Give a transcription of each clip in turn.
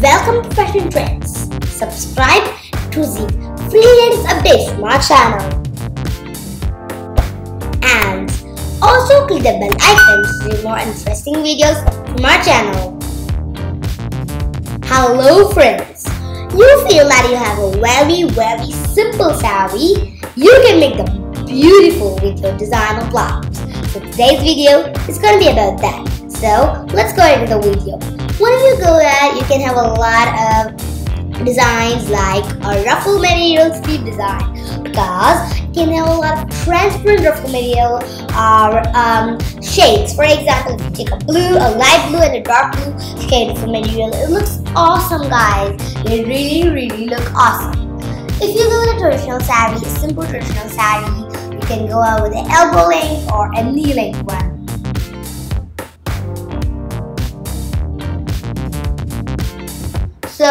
Welcome to Fashion Trends. Subscribe to the free latest updates from our channel. And also click the bell icon to see more interesting videos from our channel. Hello friends! You feel that you have a very simple saree? You can make them beautiful with your designer blouse. So today's video is going to be about that. So let's go into the video. Whenever you go there, you can have a lot of designs like a ruffle material sleeve design, because you can have a lot of transparent ruffle material or shades. For example, if you take a blue, a light blue and a dark blue shade of material, it looks awesome, guys. They really look awesome. If you go with a traditional saree, a simple traditional saree, you can go out with an elbow length or a knee length one. So,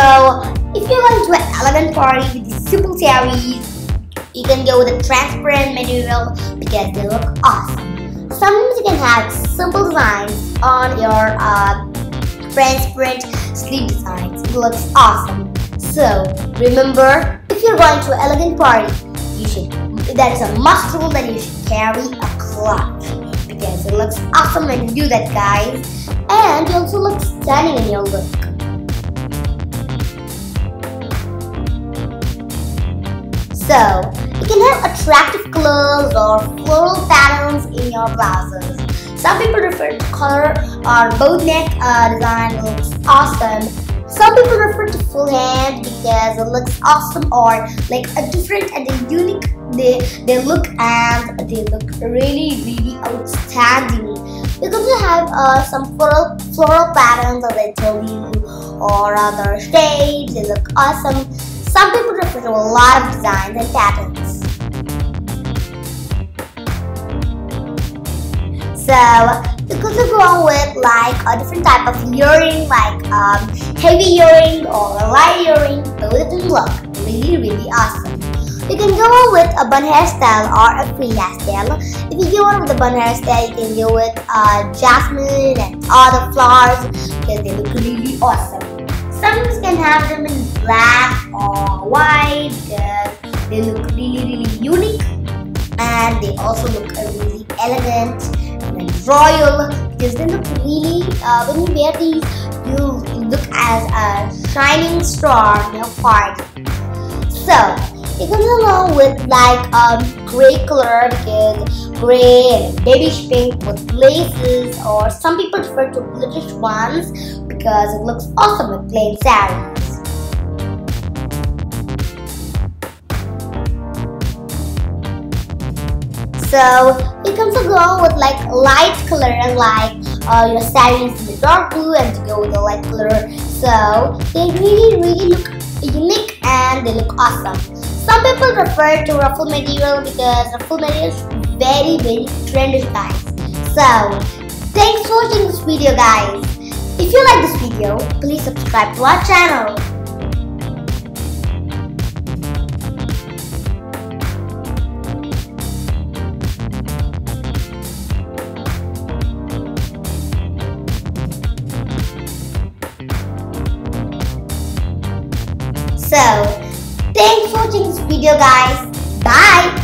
if you're going to an elegant party with these simple sarees, you can go with a transparent material because they look awesome. Sometimes you can have simple designs on your transparent sleeve designs. It looks awesome. So, remember, if you're going to an elegant party, that is a must rule that you should carry a clutch because it looks awesome when you do that, guys. And you also look stunning in your look. So, you can have attractive colors or floral patterns in your blouses. Some people prefer to color or boat neck design. It looks awesome. Some people refer to full hand because it looks awesome, or like a different and a unique they look, and they look really outstanding. You can also have some floral patterns, as I told you, or other shades. They look awesome. Some people refer to a lot of designs and patterns. So you could also go with like a different type of earring, like heavy earring or a light earring. Both of them look really awesome. You can go with a bun hairstyle or a free hairstyle. If you go with a bun hairstyle, you can go with jasmine and other flowers because they look really awesome. Some you can have them in black or white because they look really unique, and they also look really elegant and royal because they look really, when you wear these, you look as a shining star in your party. So you can go with like gray color because gray and babish pink with laces, or some people prefer to British ones because it looks awesome with plain sarees. So you can also go with like light color, and like your sarees in the dark blue, and to go with a light color. So they really look unique and they look awesome. Some people refer to ruffle material because ruffle material is very trendy, guys. So thanks for watching this video, guys. If you like this video, please subscribe to our channel. So, thanks for watching this video, guys. Bye!